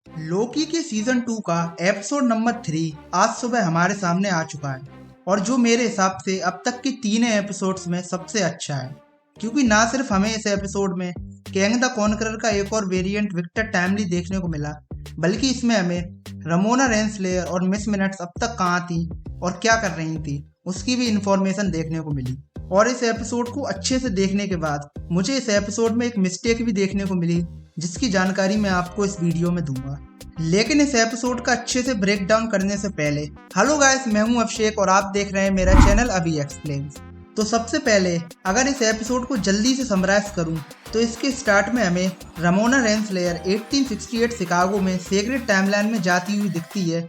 लोकी के सीजन 2 का episode number 3 आज सुबह हमारे सामने आ चुका है और जो मेरे हिसाब से अब तक के तीनों एपिसोड्स में सबसे अच्छा है, क्योंकि ना सिर्फ हमें इस एपिसोड में कैंग द कॉन्करर का एक और वेरिएंट विक्टर टाइमली देखने को मिला, बल्कि इसमें हमें रमोना रेंसलेयर और मिस मिनट्स अब तक कहाँ थी और क्या कर रही थी उसकी भी इंफॉर्मेशन देखने को मिली। और इस एपिसोड को अच्छे से देखने के बाद मुझे इस एपिसोड में एक मिस्टेक भी देखने को मिली, जिसकी जानकारी मैं आपको इस वीडियो में दूंगा। लेकिन इस एपिसोड का अच्छे से ब्रेक डाउन करने से पहले, हेलो गाइस, मैं हूं अभिषेक और आप देख रहे हैं मेरा चैनल अभी एक्सप्लेन्स। तो सबसे पहले अगर इस एपिसोड को जल्दी से समराइज करूं तो इसके स्टार्ट में हमें रमोना रेंसलेयर 1868 शिकागो में सेक्रेट टाइमलाइन में जाती हुई दिखती है,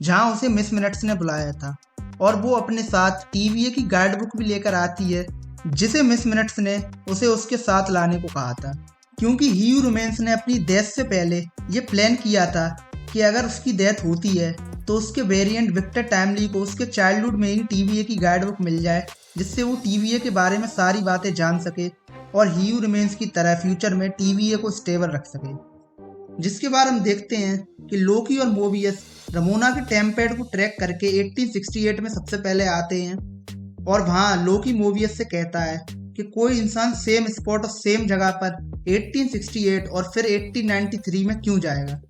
जहां उसे मिस मिनट्स ने बुलाया था और वो अपने साथ टीवीए की गाइड बुक भी लेकर आती है, जिसे मिस मिनट्स ने उसे उसके साथ लाने को कहा था, क्योंकि ह्यू रोमेंस ने अपनी डेथ से पहले ये प्लान किया था कि अगर उसकी डेथ होती है तो उसके वेरिएंट विक्टर टाइमली को उसके चाइल्डहुड में ही टीवीए की गाइड बुक मिल जाए, जिससे वो टीवीए के बारे में सारी बातें जान सके और ह्यू रोमेंस की तरह फ्यूचर में टीवीए को स्टेबल रख सके। जिसके बाद हम देखते हैं कि लोकी और मोबियस रमोना के टेम्पैड को ट्रैक करके 1868 में सबसे पहले आते हैं और वहाँ लोकी मोबियस से कहता है कि कोई इंसान सेम स्पॉट और सेम जगह पर 1868 और फिर 1893 में क्यों जाएगा।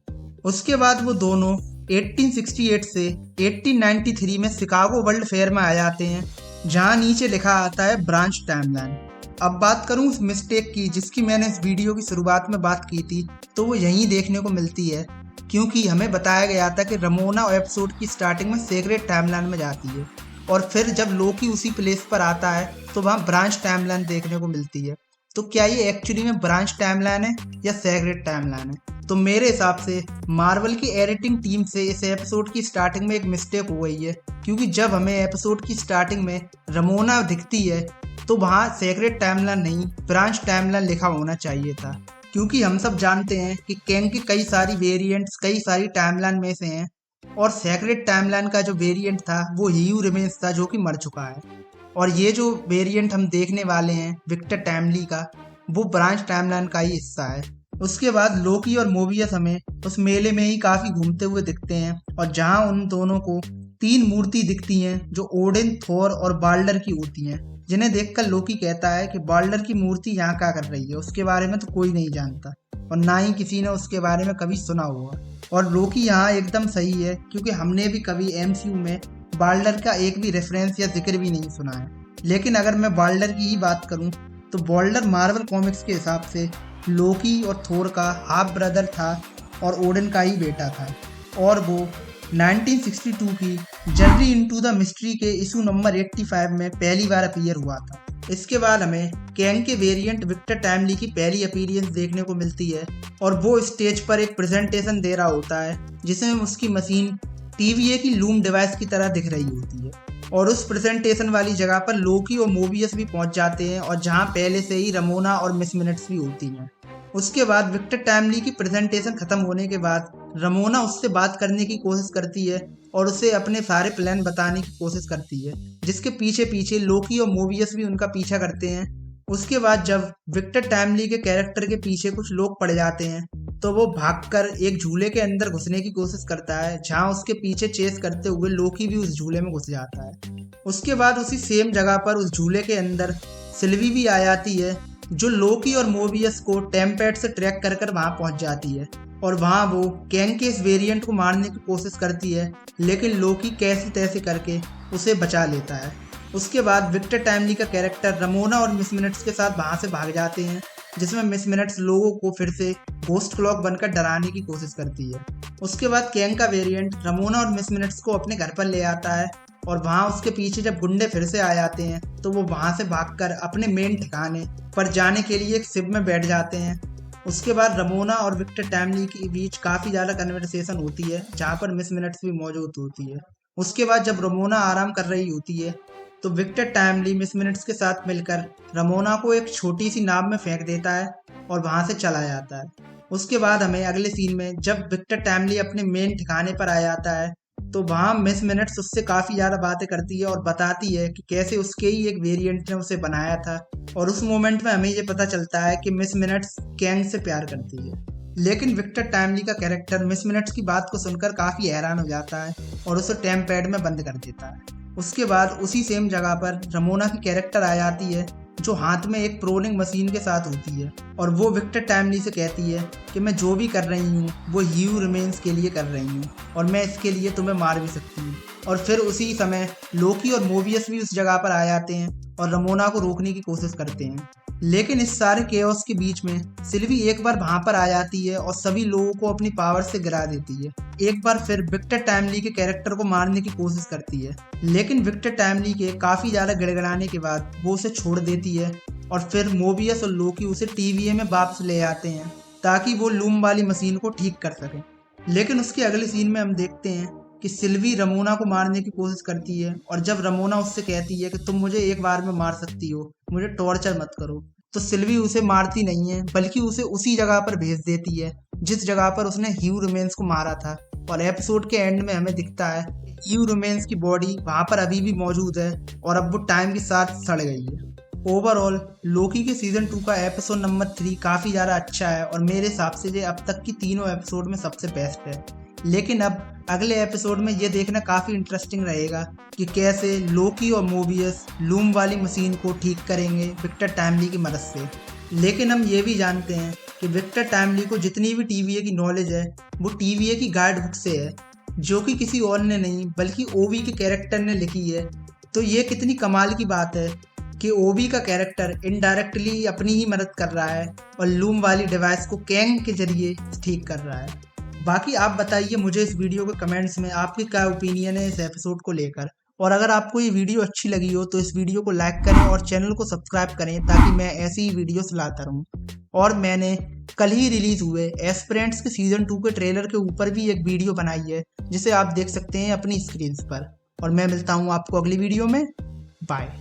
उसके बाद वो दोनों 1868 से 1893 में शिकागो वर्ल्ड फेयर में आ जाते हैं, जहाँ नीचे लिखा आता है ब्रांच टाइमलाइन। अब बात करूं उस मिस्टेक की जिसकी मैंने इस वीडियो की शुरुआत में बात की थी, तो वो यहीं देखने को मिलती है, क्योंकि हमें बताया गया था कि रमोना एपिसोड की स्टार्टिंग में सेक्रेट टाइमलाइन में जाती है और फिर जब लोकी उसी प्लेस पर आता है तो वहाँ ब्रांच टाइमलाइन देखने को मिलती है। तो क्या ये एक्चुअली में ब्रांच टाइमलाइन है या सेक्रेट टाइमलाइन है? तो मेरे हिसाब से मार्वल की एडिटिंग टीम से इस एपिसोड की स्टार्टिंग में एक मिस्टेक हो गई है, क्योंकि जब हमें एपिसोड की स्टार्टिंग में रमोना दिखती है तो वहाँ सेक्रेट टाइमलाइन नहीं ब्रांच टाइमलाइन लिखा होना चाहिए था, क्योंकि हम सब जानते हैं कि कैंग के कई सारी वेरिएंट्स कई सारी टाइमलाइन में से हैं और सेक्रेट टाइमलाइन का जो वेरिएंट था वो ह्यू रिमेंस था, जो कि मर चुका है, और ये जो वेरिएंट हम देखने वाले हैं विक्टर टाइमली का, वो ब्रांच टाइमलाइन का ही हिस्सा है। उसके बाद लोकी और मोबियस हमें उस मेले में ही काफी घूमते हुए दिखते हैं और जहां उन दोनों को 3 मूर्ति दिखती हैं जो ओडिन, थोर और बाल्डर की होती हैं, जिन्हें देखकर लोकी कहता है कि बाल्डर की मूर्ति यहाँ क्या कर रही है, उसके बारे में तो कोई नहीं जानता और ना ही किसी ने उसके बारे में कभी सुना होगा। और लोकी यहाँ एकदम सही है, क्योंकि हमने भी कभी एमसीयू में बाल्डर का एक भी रेफरेंस या जिक्र भी नहीं सुना है। लेकिन अगर मैं बाल्डर की ही बात करूं तो बाल्डर मार्वल कॉमिक्स के हिसाब से लोकी और थोर का हाफ ब्रदर था और ओडिन का ही बेटा था, और वो 1962 की जर्नी इनटू द मिस्ट्री के इशू नंबर 85 में पहली बार अपीयर हुआ था। इसके बाद हमें कैंग के वेरिएंट विक्टर टाइमली की पहली अपीयरेंस देखने को मिलती है और वो स्टेज पर एक प्रेजेंटेशन दे रहा होता है, जिसमें उसकी मशीन टीवीए की लूम डिवाइस की तरह दिख रही होती है, और उस प्रेजेंटेशन वाली जगह पर लोकी और मोबियस भी पहुंच जाते हैं और जहां पहले से ही रमोना और मिस मिनट्स भी होती हैं। उसके बाद विक्टर टाइमली की प्रेजेंटेशन खत्म होने के बाद रमोना उससे बात करने की कोशिश करती है और उसे अपने सारे प्लान बताने की कोशिश करती है, जिसके पीछे पीछे लोकी और मोबियस भी उनका पीछा करते हैं। उसके बाद जब विक्टर टाइमली के कैरेक्टर के पीछे कुछ लोग पड़ जाते हैं तो वो भागकर एक झूले के अंदर घुसने की कोशिश करता है, जहां उसके पीछे चेस करते हुए लोकी भी उस झूले में घुस जाता है। उसके बाद उसी सेम जगह पर उस झूले के अंदर सिल्वी भी आ जाती है, जो लोकी और मोबियस को टेम्पैड से ट्रैक कर कर वहां पहुंच जाती है और वहां वो कैंग के इस वेरिएंट को मारने की कोशिश करती है, लेकिन लोकी कैसे तैसे करके उसे बचा लेता है। उसके बाद विक्टर टाइमली का कैरेक्टर रमोना और मिस मिनट्स के साथ वहां से भाग जाते हैं, जिसमें मिस मिनट्स लोगों को फिर से घोस्ट क्लॉक बनकर डराने की कोशिश करती है। उसके बाद कैंग का वेरिएंट रमोना और मिस मिनट्स को अपने घर पर ले आता है और वहां उसके पीछे जब गुंडे फिर से आ जाते हैं तो वो वहां से भागकर अपने मेन ठिकाने पर जाने के लिए एक शिप में बैठ जाते हैं। उसके बाद रमोना और विक्टर टाइमली के बीच काफी ज्यादा कन्वर्सेशन होती है, जहां पर मिस मिनट्स भी मौजूद होती है। उसके बाद जब रमोना आराम कर रही होती है तो विक्टर टाइमली मिस मिनट्स के साथ मिलकर रमोना को एक छोटी सी नाव में फेंक देता है और वहां से चला जाता है। उसके बाद हमें अगले सीन में जब विक्टर टाइमली अपने मेन ठिकाने पर आ जाता है तो वहाँ मिस मिनट्स उससे काफी ज्यादा बातें करती है और बताती है कि कैसे उसके ही एक वेरिएंट ने उसे बनाया था, और उस मोमेंट में हमें ये पता चलता है कि मिस मिनट्स कैंग से प्यार करती है। लेकिन विक्टर टाइमली का कैरेक्टर मिस मिनट्स की बात को सुनकर काफ़ी हैरान हो जाता है और उसे टेम्प पैड में बंद कर देता है। उसके बाद उसी सेम जगह पर रमोना की कैरेक्टर आ जाती है जो हाथ में एक प्रोलिंग मशीन के साथ होती है और वो विक्टर टाइमली से कहती है कि मैं जो भी कर रही हूँ वो ह्यू रिमेन्स के लिए कर रही हूँ और मैं इसके लिए तुम्हें मार भी सकती हूँ। और फिर उसी समय लोकी और मोबियस भी उस जगह पर आ जाते हैं और रमोना को रोकने की कोशिश करते हैं। लेकिन इस सारे केओस के बीच में सिल्वी एक बार वहां पर आ जाती है और सभी लोगों को अपनी पावर से गिरा देती है। एक बार फिर विक्टर टाइमली के कैरेक्टर को मारने की कोशिश करती है, लेकिन विक्टर टाइमली के काफी ज्यादा गिड़गिड़ाने के बाद वो उसे छोड़ देती है और फिर मोबियस और लोकी उसे TVA में वापस ले आते हैं ताकि वो लूम वाली मशीन को ठीक कर सके। लेकिन उसके अगले सीन में हम देखते हैं कि सिल्वी रमोना को मारने की कोशिश करती है और जब रमोना उससे कहती है कि तुम मुझे एक बार में मार सकती हो, मुझे टॉर्चर मत करो, तो सिल्वी उसे मारती नहीं है बल्कि उसे उसी जगह पर भेज देती है जिस जगह पर उसने ह्यू रिमेन्स को मारा था। और एपिसोड के एंड में हमें दिखता है ह्यू रिमेन्स की बॉडी वहां पर अभी भी मौजूद है और अब वो टाइम के साथ सड़ गई है। ओवरऑल लोकी के सीजन 2 का एपिसोड नंबर 3 काफ़ी ज़्यादा अच्छा है और मेरे हिसाब से ये अब तक की तीनों एपिसोड में सबसे बेस्ट है। लेकिन अब अगले एपिसोड में ये देखना काफ़ी इंटरेस्टिंग रहेगा कि कैसे लोकी और मोबियस लूम वाली मशीन को ठीक करेंगे विक्टर टाइमली की मदद से। लेकिन हम ये भी जानते हैं कि विक्टर टाइमली को जितनी भी TVA की नॉलेज है वो TVA की गाइड बुक से है, जो कि किसी और ने नहीं बल्कि ओवी के कैरेक्टर ने लिखी है। तो ये कितनी कमाल की बात है कि ओवी का कैरेक्टर इनडायरेक्टली अपनी ही मदद कर रहा है और लूम वाली डिवाइस को कैंग के जरिए ठीक कर रहा है। बाकी आप बताइए मुझे इस वीडियो के कमेंट्स में आपकी क्या ओपिनियन है इस एपिसोड को लेकर। और अगर आपको ये वीडियो अच्छी लगी हो तो इस वीडियो को लाइक करें और चैनल को सब्सक्राइब करें ताकि मैं ऐसी ही वीडियोस लाता रहूं। और मैंने कल ही रिलीज हुए एस्पिरेंट्स के सीजन 2 के ट्रेलर के ऊपर भी एक वीडियो बनाई है जिसे आप देख सकते हैं अपनी स्क्रीन पर। और मैं मिलता हूँ आपको अगली वीडियो में। बाय।